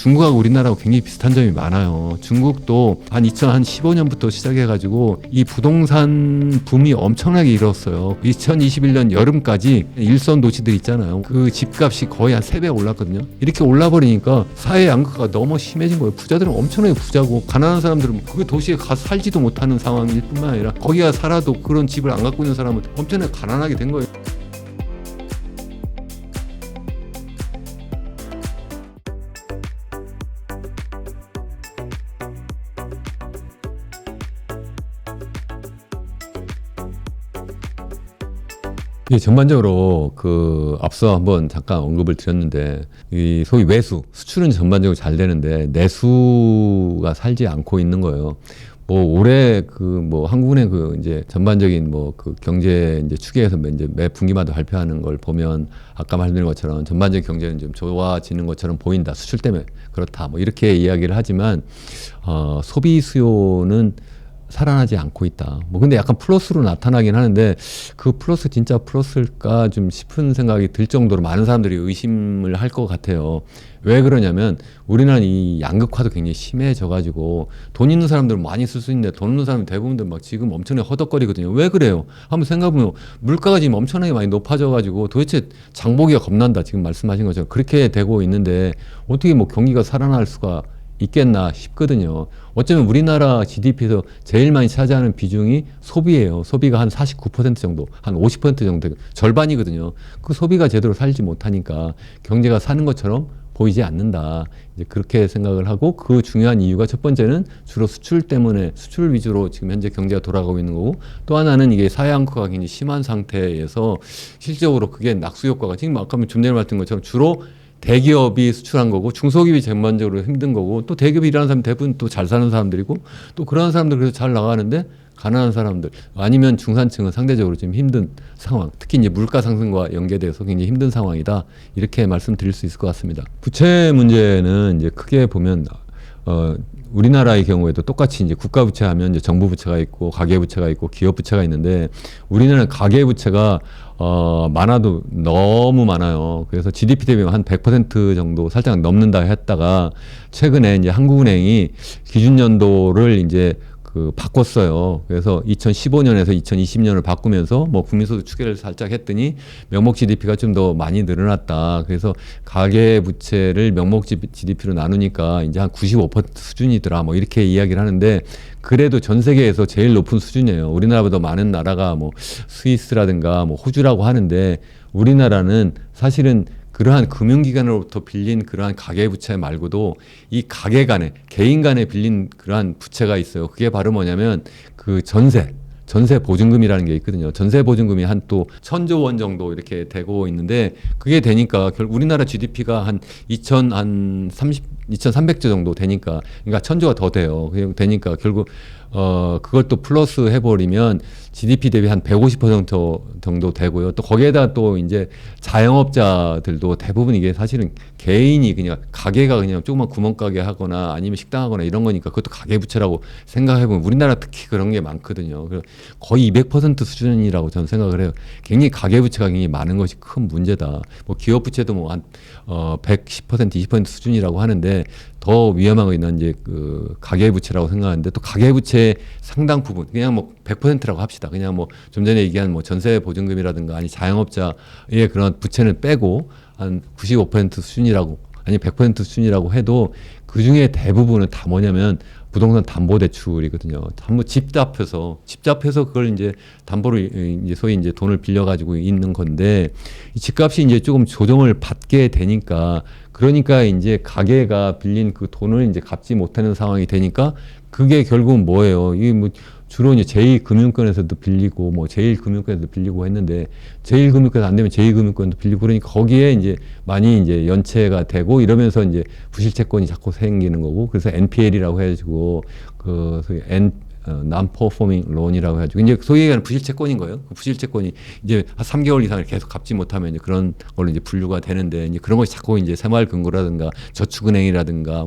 중국하고 우리나라하고 굉장히 비슷한 점이 많아요. 중국도 한 2015년부터 시작해가지고 이 부동산 붐이 엄청나게 일었어요. 2021년 여름까지 일선 도시들 있잖아요. 그 집값이 거의 한 3배 올랐거든요. 이렇게 올라버리니까 사회 양극화가 너무 심해진 거예요. 부자들은 엄청나게 부자고 가난한 사람들은 그 도시에 가서 살지도 못하는 상황일 뿐만 아니라 거기가 살아도 그런 집을 안 갖고 있는 사람은 엄청나게 가난하게 된 거예요. 예, 전반적으로 앞서 한번 잠깐 언급을 드렸는데 이 소위 외수, 수출은 전반적으로 잘 되는데 내수가 살지 않고 있는 거예요. 올해 한국은행 이제 전반적인 경제 이제 추계에서 이제 매 분기마다 발표하는 걸 보면 아까 말씀드린 것처럼 전반적인 경제는 좀 좋아지는 것처럼 보인다. 수출 때문에 그렇다. 이렇게 이야기를 하지만 소비 수요는 살아나지 않고 있다. 근데 약간 플러스로 나타나긴 하는데 그 플러스 진짜 플러스일까 좀 싶은 생각이 들 정도로 많은 사람들이 의심을 할 것 같아요. 왜 그러냐면 우리나라는 이 양극화도 굉장히 심해져가지고 돈 있는 사람들은 많이 쓸 수 있는데 돈 없는 사람들 대부분들 막 지금 엄청나게 허덕거리거든요. 왜 그래요? 한번 생각해보면 물가가 지금 엄청나게 많이 높아져가지고 도대체 장보기가 겁난다. 지금 말씀하신 것처럼 그렇게 되고 있는데 어떻게 경기가 살아날 수가 있겠나 싶거든요. 어쩌면 우리나라 GDP에서 제일 많이 차지하는 비중이 소비예요. 소비가 한 49% 정도, 한 50% 정도, 절반이거든요. 그 소비가 제대로 살지 못하니까 경제가 사는 것처럼 보이지 않는다. 이제 그렇게 생각을 하고 그 중요한 이유가 첫 번째는 주로 수출 때문에 수출 위주로 지금 현재 경제가 돌아가고 있는 거고 또 하나는 이게 사회 양극화가 굉장히 심한 상태에서 실질적으로 그게 낙수 효과가 지금 아까 좀 전에 말했던 것처럼 주로 대기업이 수출한 거고 중소기업이 전반적으로 힘든 거고 또 대기업이 일하는 사람 대부분 또 잘 사는 사람들이고 또 그런 사람들 그래서 잘 나가는데 가난한 사람들 아니면 중산층은 상대적으로 지금 힘든 상황 특히 이제 물가 상승과 연계돼서 굉장히 힘든 상황이다 이렇게 말씀드릴 수 있을 것 같습니다. 부채 문제는 이제 크게 보면 우리나라의 경우에도 똑같이 이제 국가 부채하면 이제 정부 부채가 있고 가계 부채가 있고 기업 부채가 있는데 우리나라는 가계 부채가 많아도 너무 많아요. 그래서 GDP 대비 한 100% 정도 살짝 넘는다 했다가 최근에 이제 한국은행이 기준연도를 이제 바꿨어요. 그래서 2015년에서 2020년을 바꾸면서 국민소득 추계를 살짝 했더니 명목 GDP가 좀 더 많이 늘어났다. 그래서 가계 부채를 명목 GDP로 나누니까 이제 한 95% 수준이더라. 이렇게 이야기를 하는데 그래도 전 세계에서 제일 높은 수준이에요. 우리나라보다 많은 나라가 스위스라든가 호주라고 하는데 우리나라는 사실은 그러한 금융기관으로부터 빌린 그러한 가계부채 말고도 이 가계 간에 개인 간에 빌린 그러한 부채가 있어요. 그게 바로 뭐냐면 그 전세 보증금이라는 게 있거든요. 전세 보증금이 한 또 1,000조 원 정도 이렇게 되고 있는데 그게 되니까 결국 우리나라 GDP가 한 2,300조 정도 되니까 그러니까 1,000조가 더 돼요. 되니까 결국 그걸 또 플러스 해버리면 GDP 대비 한 150% 정도 되고요. 또 거기에다 또 이제 자영업자들도 대부분 이게 사실은 개인이 그냥 가게가 그냥 조그만 구멍가게 하거나 아니면 식당 하거나 이런 거니까 그것도 가계부채라고 생각해보면 우리나라 특히 그런 게 많거든요. 거의 200% 수준이라고 저는 생각을 해요. 굉장히 가계부채가 굉장히 많은 것이 큰 문제다. 기업부채도 한 110%, 20% 수준이라고 하는데 더 위험한 거는 이제 가계부채라고 생각하는데 또 가계부채 상당 부분 그냥 100%라고 합시다. 그냥 좀 전에 얘기한 전세 보증금이라든가 아니 자영업자의 그런 부채는 빼고 한 95% 수준이라고 아니 100% 수준이라고 해도 그 중에 대부분은 다 뭐냐면 부동산 담보 대출이거든요. 집 잡혀서 그걸 이제 담보로 이제 소위 이제 돈을 빌려가지고 있는 건데 이 집값이 이제 조금 조정을 받게 되니까 그러니까 이제 가게가 빌린 그 돈을 이제 갚지 못하는 상황이 되니까 그게 결국은 뭐예요? 이게 주로 이제 제2금융권에서도 빌리고 제1금융권에서도 빌리고 했는데 제1금융권 안 되면 제2금융권도 빌리고 그러니까 거기에 이제 많이 이제 연체가 되고 이러면서 이제 부실채권이 자꾸 생기는 거고 그래서 NPL이라고 해가지고 소위 non-performing loan이라고 해가지고 이제 소위 얘기하는 부실채권인 거예요. 그 부실채권이 이제 한 3개월 이상을 계속 갚지 못하면 이제 그런 걸로 이제 분류가 되는데 이제 그런 것이 자꾸 이제 새마을금고라든가 저축은행이라든가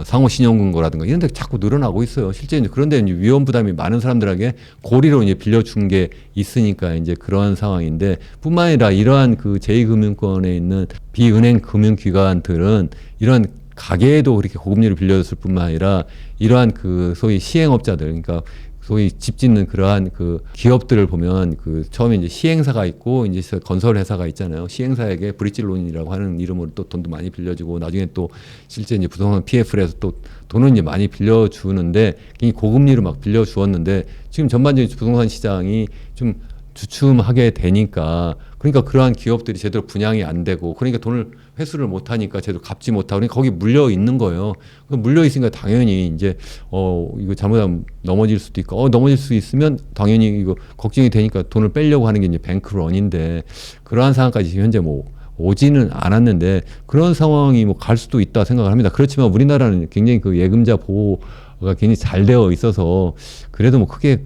상호신용금고라든가 이런 데 자꾸 늘어나고 있어요. 실제 이제 그런데 이제 위험 부담이 많은 사람들에게 고리로 이제 빌려준 게 있으니까 이제 그런 상황인데 뿐만 아니라 이러한 그 제2금융권에 있는 비은행 금융기관들은 이런 가게에도 그렇게 고금리를 빌려줬을 뿐만 아니라 이러한 그 소위 시행업자들, 그러니까 소위 집 짓는 그러한 그 기업들을 보면 그 처음에 이제 시행사가 있고 이제 건설 회사가 있잖아요. 시행사에게 브릿지론이라고 하는 이름으로 또 돈도 많이 빌려주고 나중에 또 실제 이제 부동산 PF를 해서 또 돈은 이제 많이 빌려주는데 굉장히 고금리로 막 빌려주었는데 지금 전반적인 부동산 시장이 좀 주춤하게 되니까 그러니까 그러한 기업들이 제대로 분양이 안 되고 그러니까 돈을 회수를 못 하니까 제대로 갚지 못하고 그러니까 거기 물려 있는 거예요. 물려 있으니까 당연히 이제 이거 잘못하면 넘어질 수도 있고 넘어질 수 있으면 당연히 이거 걱정이 되니까 돈을 빼려고 하는 게 이제 뱅크런인데 그러한 상황까지 지금 현재 뭐 오지는 않았는데 그런 상황이 뭐 갈 수도 있다 생각을 합니다. 그렇지만 우리나라는 굉장히 그 예금자 보호가 굉장히 잘 되어 있어서 그래도 뭐 크게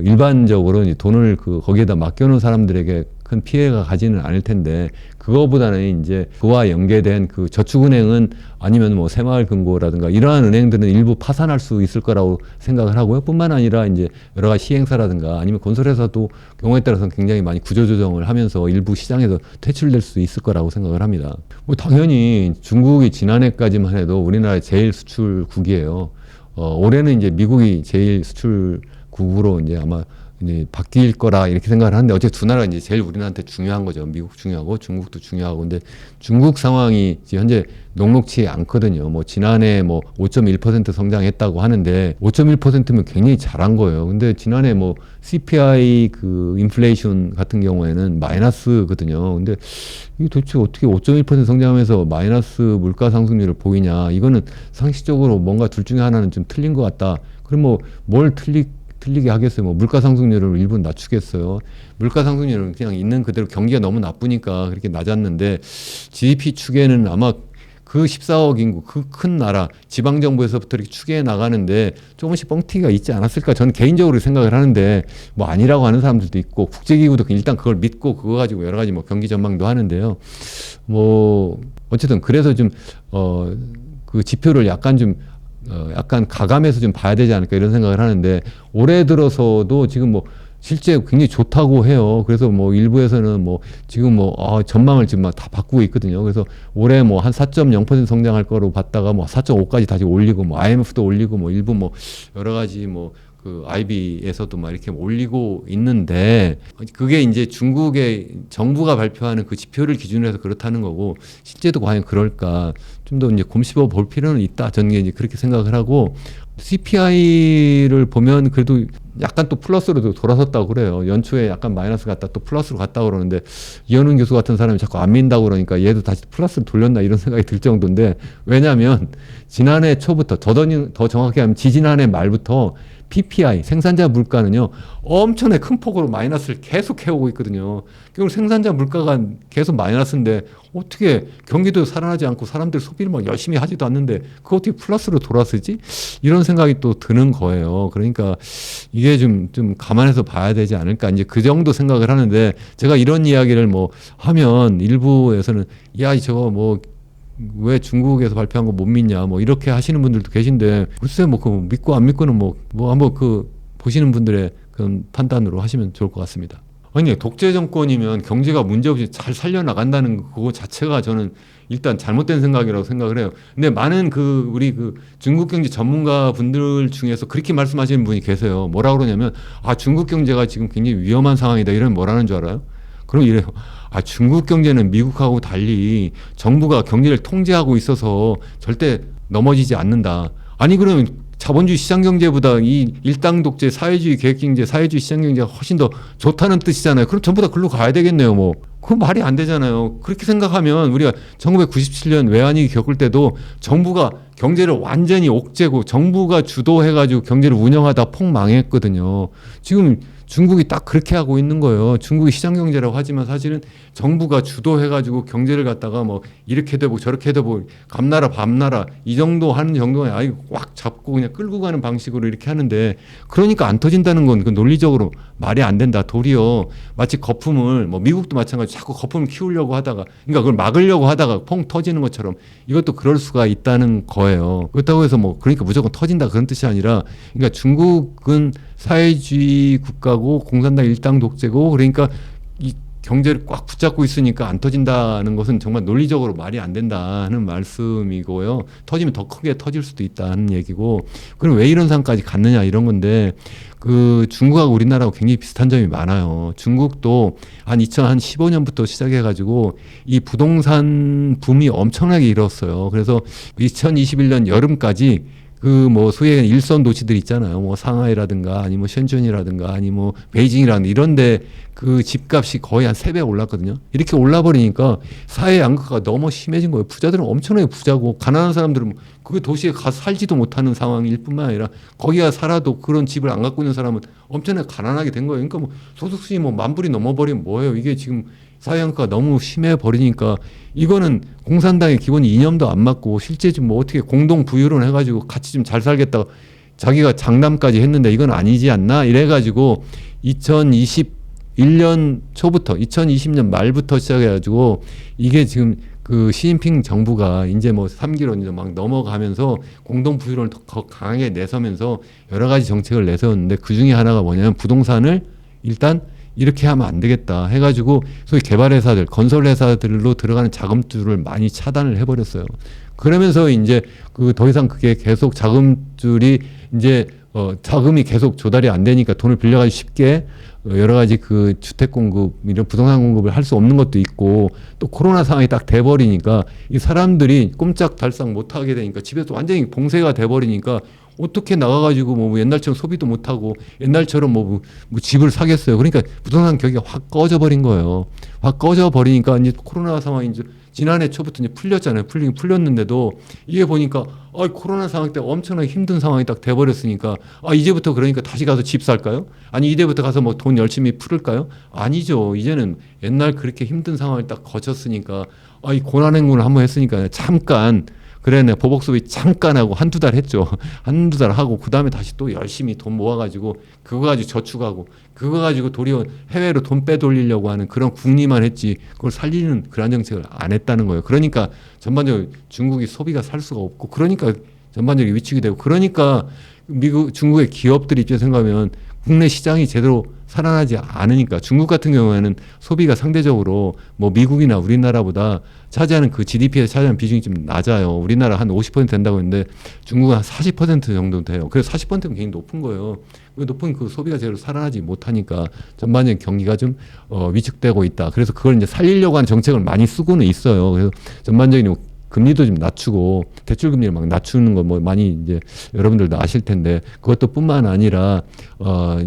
일반적으로 돈을 거기에다 맡겨놓은 사람들에게 큰 피해가 가지는 않을 텐데 그거보다는 이제 그와 연계된 그 저축은행은 아니면 뭐 새마을금고라든가 이러한 은행들은 일부 파산할 수 있을 거라고 생각을 하고요. 뿐만 아니라 이제 여러 가지 시행사라든가 아니면 건설회사도 경우에 따라서는 굉장히 많이 구조조정을 하면서 일부 시장에서 퇴출될 수 있을 거라고 생각을 합니다. 뭐 당연히 중국이 지난해까지만 해도 우리나라의 제일 수출국이에요. 올해는 이제 미국이 제일 수출국으로 이제 아마 이제 바뀔 거라 이렇게 생각을 하는데 어쨌든 두 나라가 이제 제일 우리나라한테 중요한 거죠. 미국 중요하고 중국도 중요하고 근데 중국 상황이 지금 현재 녹록치 않거든요. 뭐 지난해 뭐 5.1% 성장했다고 하는데 5.1%면 굉장히 잘한 거예요. 근데 지난해 뭐 CPI 그 인플레이션 같은 경우에는 마이너스거든요. 근데 이게 도대체 어떻게 5.1% 성장하면서 마이너스 물가 상승률을 보이냐? 이거는 상식적으로 뭔가 둘 중에 하나는 좀 틀린 것 같다. 그럼 뭐 뭘 틀리게 하겠어요. 뭐 물가 상승률을 일부 낮추겠어요. 물가 상승률은 그냥 있는 그대로 경기가 너무 나쁘니까 그렇게 낮았는데 GDP 추계는 아마 그 14억 인구 그 큰 나라 지방정부에서부터 이렇게 추계해 나가는데 조금씩 뻥튀기가 있지 않았을까 저는 개인적으로 생각을 하는데 뭐 아니라고 하는 사람들도 있고 국제기구도 일단 그걸 믿고 그거 가지고 여러 가지 뭐 경기 전망도 하는데요. 뭐 어쨌든 그래서 좀 그 지표를 약간 가감해서 좀 봐야 되지 않을까 이런 생각을 하는데 올해 들어서도 지금 뭐 실제 굉장히 좋다고 해요. 그래서 뭐 일부에서는 뭐 지금 뭐 전망을 지금 막 다 바꾸고 있거든요. 그래서 올해 뭐 한 4.0% 성장할 거로 봤다가 뭐 4.5까지 다시 올리고 뭐 IMF도 올리고 뭐 일부 뭐 여러 가지 뭐 그 IB에서도 막 이렇게 올리고 있는데 그게 이제 중국의 정부가 발표하는 그 지표를 기준으로 해서 그렇다는 거고 실제도 과연 그럴까 좀 더 이제 곰씹어 볼 필요는 있다. 저는 이제 그렇게 생각을 하고 CPI를 보면 그래도 약간 또 플러스로 돌아섰다고 그래요. 연초에 약간 마이너스 갔다 또 플러스로 갔다고 그러는데 이현훈 교수 같은 사람이 자꾸 안 민다고 그러니까 얘도 다시 플러스로 돌렸나 이런 생각이 들 정도인데 왜냐하면 지난해 초부터 더 정확히 하면 지지난해 말부터 PPI 생산자 물가는요 엄청나게 큰 폭으로 마이너스를 계속 해오고 있거든요. 결국 생산자 물가가 계속 마이너스인데 어떻게 경기도 살아나지 않고 사람들 소비를 막 열심히 하지도 않는데 그거 어떻게 플러스로 돌아서지? 이런 생각이 또 드는 거예요. 그러니까 이게 좀 감안해서 봐야 되지 않을까 이제 그 정도 생각을 하는데 제가 이런 이야기를 뭐 하면 일부에서는 야 저거 뭐 왜 중국에서 발표한 거 못 믿냐 뭐 이렇게 하시는 분들도 계신데 글쎄 뭐 그 믿고 안 믿고는 뭐 한번 그 보시는 분들의 그런 판단으로 하시면 좋을 것 같습니다. 아니 독재 정권이면 경제가 문제없이 잘 살려나간다는 그거 자체가 저는 일단 잘못된 생각이라고 생각을 해요. 근데 많은 우리 중국 경제 전문가 분들 중에서 그렇게 말씀하시는 분이 계세요. 뭐라 그러냐면 중국 경제가 지금 굉장히 위험한 상황이다 이러면 뭐라는 줄 알아요? 그럼 이래요. 중국 경제는 미국하고 달리 정부가 경제를 통제하고 있어서 절대 넘어지지 않는다. 아니 그러면 자본주의 시장경제보다 이 일당 독재, 사회주의 계획경제, 사회주의 시장경제가 훨씬 더 좋다는 뜻이잖아요. 그럼 전부 다 글로 가야 되겠네요. 뭐 그건 말이 안 되잖아요. 그렇게 생각하면 우리가 1997년 외환위기 겪을 때도 정부가 경제를 완전히 옥죄고 정부가 주도해가지고 경제를 운영하다 폭망했거든요. 지금 중국이 딱 그렇게 하고 있는 거예요. 중국이 시장경제라고 하지만 사실은 정부가 주도해가지고 경제를 갖다가 뭐 이렇게 되고 저렇게 되고 감나라 밤나라 이 정도 하는 정도에 꽉 잡고 그냥 끌고 가는 방식으로 이렇게 하는데 그러니까 안 터진다는 건 그 논리적으로 말이 안 된다. 도리어 마치 거품을 뭐 미국도 마찬가지로 자꾸 거품을 키우려고 하다가 그러니까 그걸 막으려고 하다가 펑 터지는 것처럼 이것도 그럴 수가 있다는 거예요. 그렇다고 해서 뭐 그러니까 무조건 터진다 그런 뜻이 아니라 그러니까 중국은 사회주의 국가고 공산당 일당 독재고 그러니까 경제를 꽉 붙잡고 있으니까 안 터진다는 것은 정말 논리적으로 말이 안 된다는 말씀이고요. 터지면 더 크게 터질 수도 있다는 얘기고, 그럼 왜 이런 상황까지 갔느냐 이런 건데, 그 중국하고 우리나라하고 굉장히 비슷한 점이 많아요. 중국도 한 2015년부터 시작해가지고 이 부동산 붐이 엄청나게 일었어요. 그래서 2021년 여름까지 그 뭐 소위 일선 도시들 있잖아요. 뭐 상하이라든가 아니 뭐 셴전이라든가 아니 뭐 베이징이라든가 이런데 그 집값이 거의 한 3배 올랐거든요. 이렇게 올라버리니까 사회 양극화가 너무 심해진 거예요. 부자들은 엄청나게 부자고 가난한 사람들은 그 도시에 가서 살지도 못하는 상황일 뿐만 아니라 거기가 살아도 그런 집을 안 갖고 있는 사람은 엄청나게 가난하게 된 거예요. 그러니까 뭐 소득 수준이 뭐 10,000불이 넘어버리면 뭐예요? 이게 지금 사회 양극화가 너무 심해 버리니까 이거는 공산당의 기본 이념도 안 맞고 실제 좀 뭐 어떻게 공동 부유론 해가지고 같이 좀 잘 살겠다고 자기가 장담까지 했는데 이건 아니지 않나 이래가지고 2021년 초부터 2020년 말부터 시작해가지고 이게 지금 그 시진핑 정부가 이제 뭐 3기로 이제 막 넘어가면서 공동 부유론을 더 강하게 내서면서 여러 가지 정책을 내세웠는데 그 중에 하나가 뭐냐면 부동산을 일단 이렇게 하면 안 되겠다 해가지고 소위 개발회사들, 건설회사들로 들어가는 자금줄을 많이 차단을 해버렸어요. 그러면서 이제 그 더 이상 그게 계속 자금줄이 이제 자금이 계속 조달이 안 되니까 돈을 빌려가지고 쉽게 여러 가지 그 주택 공급 이런 부동산 공급을 할 수 없는 것도 있고 또 코로나 상황이 딱 돼버리니까 이 사람들이 꼼짝달싹 못하게 되니까 집에서 완전히 봉쇄가 돼버리니까 어떻게 나가가지고 뭐 옛날처럼 소비도 못하고 옛날처럼 뭐 집을 사겠어요. 그러니까 부동산 경기가 확 꺼져버린 거예요. 확 꺼져버리니까 이제 코로나 상황이 이제 지난해 초부터 이제 풀렸잖아요. 풀렸는데도 이게 보니까 코로나 상황 때 엄청나게 힘든 상황이 딱 돼버렸으니까 이제부터 그러니까 다시 가서 집 살까요? 아니 이제부터 가서 뭐 돈 열심히 풀을까요? 아니죠. 이제는 옛날 그렇게 힘든 상황을 딱 거쳤으니까 이 고난행군을 한번 했으니까 잠깐 그래, 내 보복 소비 잠깐 하고 한두 달 했죠. 한두 달 하고, 그 다음에 다시 또 열심히 돈 모아가지고, 그거 가지고 저축하고, 그거 가지고 도리어 해외로 돈 빼돌리려고 하는 그런 궁리만 했지, 그걸 살리는 그런 정책을 안 했다는 거예요. 그러니까 전반적으로 중국이 소비가 살 수가 없고, 그러니까 전반적으로 위축이 되고, 그러니까 중국의 기업들 입장에서 생각하면 국내 시장이 제대로 살아나지 않으니까 중국 같은 경우에는 소비가 상대적으로 뭐 미국이나 우리나라보다 차지하는 그 GDP에서 차지하는 비중이 좀 낮아요. 우리나라 한 50% 된다고 했는데 중국은 한 40% 정도 돼요. 그래서 40%면 굉장히 높은 거예요. 높은 그 소비가 제대로 살아나지 못하니까 전반적인 경기가 좀 위축되고 있다. 그래서 그걸 이제 살리려고 하는 정책을 많이 쓰고는 있어요. 그래서 전반적인 금리도 좀 낮추고 대출 금리를 막 낮추는 거 뭐 많이 이제 여러분들도 아실 텐데 그것도 뿐만 아니라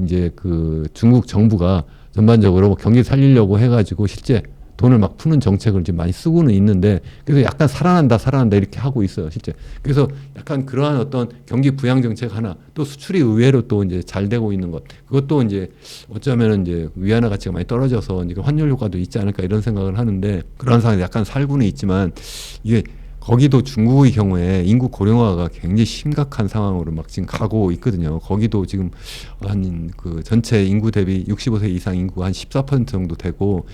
이제 그 중국 정부가 전반적으로 경기 살리려고 해가지고 실제 돈을 막 푸는 정책을 지금 많이 쓰고는 있는데 그래서 약간 살아난다 이렇게 하고 있어요 실제. 그래서 약간 그러한 어떤 경기 부양 정책 하나 또 수출이 의외로 또 이제 잘 되고 있는 것 그것도 이제 어쩌면은 이제 위안화 가치가 많이 떨어져서 이제 환율 효과도 있지 않을까 이런 생각을 하는데 그런 상황에 약간 살고는 있지만 이게 거기도 중국의 경우에 인구 고령화가 굉장히 심각한 상황으로 막 지금 가고 있거든요. 거기도 지금 한 그 전체 인구 대비 65세 이상 인구가 한 14% 정도 되고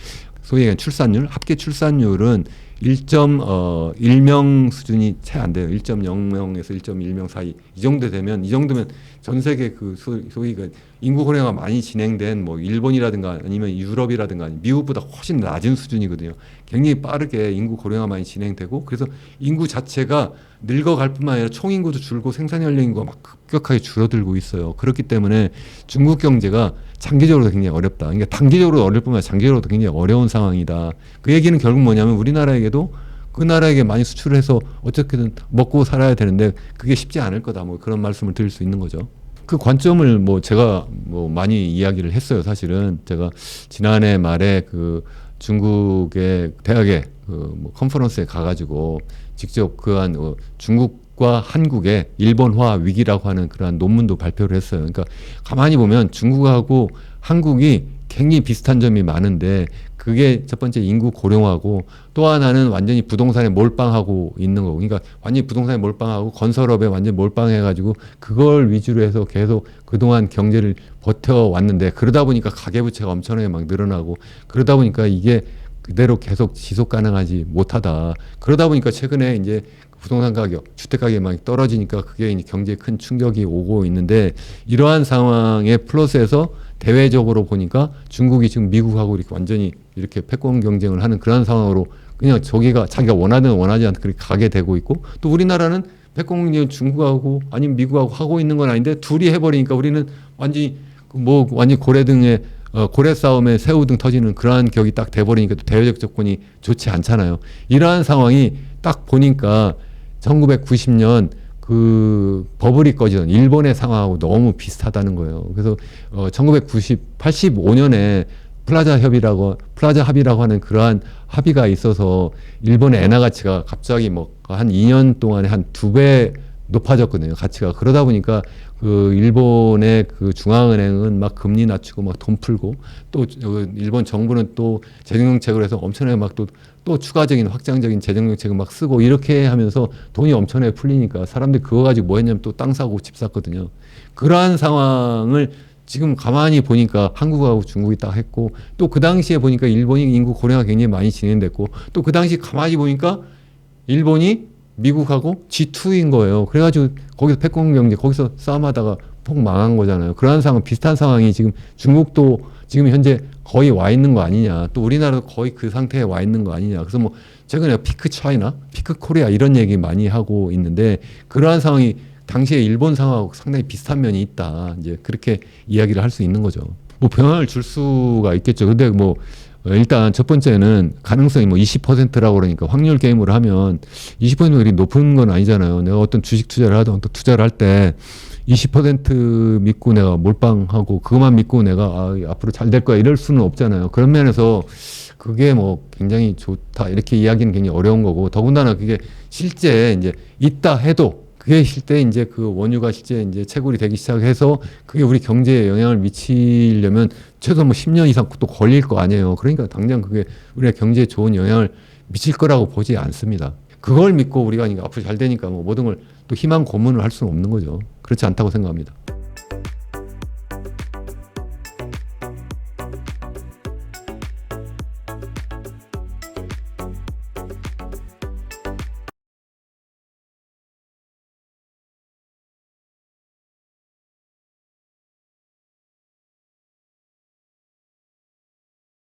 소위 얘기하는 출산율, 합계 출산율은 1.1명 수준이 채 안 돼요. 1.0명에서 1.1명 사이. 이 정도 되면, 이 정도면 전 세계 그 소위 그 인구 고령화가 많이 진행된 뭐 일본이라든가 아니면 유럽이라든가 미국보다 훨씬 낮은 수준이거든요. 굉장히 빠르게 인구 고령화 많이 진행되고 그래서 인구 자체가 늙어갈 뿐만 아니라 총인구도 줄고 생산 연령 인구가 막 급격하게 줄어들고 있어요. 그렇기 때문에 중국 경제가 장기적으로도 굉장히 어렵다. 그러니까 단기적으로도 어려울 뿐만 아니라 장기적으로도 굉장히 어려운 상황이다. 그 얘기는 결국 뭐냐면 우리나라에게도 그 나라에게 많이 수출을 해서 어떻게든 먹고 살아야 되는데 그게 쉽지 않을 거다. 뭐 그런 말씀을 드릴 수 있는 거죠. 그 관점을 뭐 제가 뭐 많이 이야기를 했어요. 사실은 제가 지난해 말에 그 중국의 대학에 그 뭐 컨퍼런스에 가가지고 직접 그한 중국과 한국의 일본화 위기라고 하는 그러한 논문도 발표를 했어요. 그러니까 가만히 보면 중국하고 한국이 굉장히 비슷한 점이 많은데 그게 첫 번째 인구 고령화고 또 하나는 완전히 부동산에 몰빵하고 있는 거고 그러니까 완전히 부동산에 몰빵하고 건설업에 완전히 몰빵해가지고 그걸 위주로 해서 계속 그동안 경제를 버텨왔는데 그러다 보니까 가계부채가 엄청나게 막 늘어나고 그러다 보니까 이게 그대로 계속 지속 가능하지 못하다. 그러다 보니까 최근에 이제 부동산 가격, 주택 가격이 많이 떨어지니까 그게 이제 경제에 큰 충격이 오고 있는데 이러한 상황에 플러스해서 대외적으로 보니까 중국이 지금 미국하고 이렇게 완전히 이렇게 패권 경쟁을 하는 그런 상황으로 그냥 저기가 자기가 원하든 원하지 않든 그렇게 가게 되고 있고, 또 우리나라는 패권 경쟁을 중국하고 아니면 미국하고 하고 있는 건 아닌데 둘이 해버리니까 우리는 완전히 뭐 완전히 고래 등에 고래 싸움에 새우 등 터지는 그러한 격이 딱 돼버리니까 또 대외적 조건이 좋지 않잖아요. 이러한 상황이 딱 보니까 1990년 그 버블이 꺼지던 일본의 상황하고 너무 비슷하다는 거예요. 그래서 85년에 플라자 합의라고 하는 그러한 합의가 있어서 일본의 엔화 가치가 갑자기 뭐 한 2년 동안에 한 2배 높아졌거든요. 가치가. 그러다 보니까 그 일본의 그 중앙은행은 막 금리 낮추고 막 돈 풀고, 또 일본 정부는 또 재정정책을 해서 엄청나게 막 또 추가적인 확장적인 재정정책을 막 쓰고 이렇게 하면서 돈이 엄청나게 풀리니까 사람들이 그거 가지고 뭐 했냐면 또 땅 사고 집 샀거든요. 그러한 상황을 지금 가만히 보니까 한국하고 중국이 딱 했고, 또 그 당시에 보니까 일본이 인구 고령화 굉장히 많이 진행됐고, 또 그 당시 가만히 보니까 일본이 미국하고 G2인 거예요. 그래가지고 거기서 패권 경제, 거기서 싸움하다가 폭 망한 거잖아요. 그러한 상황, 비슷한 상황이 지금 중국도 지금 현재 거의 와 있는 거 아니냐. 또 우리나라도 거의 그 상태에 와 있는 거 아니냐. 그래서 뭐 최근에 피크 차이나, 피크 코리아 이런 얘기 많이 하고 있는데, 그러한 상황이 당시에 일본 상황하고 상당히 비슷한 면이 있다. 이제 그렇게 이야기를 할 수 있는 거죠. 뭐 변화를 줄 수가 있겠죠. 근데 뭐 일단 첫 번째는 가능성이 뭐 20%라고 그러니까 확률 게임으로 하면 20%가 그리 높은 건 아니잖아요. 내가 어떤 주식 투자를 하든 어떤 투자를 할 때 20% 믿고 내가 몰빵하고 그것만 믿고 내가 앞으로 잘 될 거야 이럴 수는 없잖아요. 그런 면에서 그게 뭐 굉장히 좋다 이렇게 이야기는 굉장히 어려운 거고, 더군다나 그게 실제 이제 있다 해도 그게 실제 이제 그 원유가 실제 이제 채굴이 되기 시작해서 그게 우리 경제에 영향을 미치려면 최소 뭐 10년 이상 또 걸릴 거 아니에요. 그러니까 당장 그게 우리가 경제에 좋은 영향을 미칠 거라고 보지 않습니다. 그걸 믿고 우리가 앞으로 잘 되니까 뭐 모든 걸 또 희망 고문을 할 수는 없는 거죠. 그렇지 않다고 생각합니다.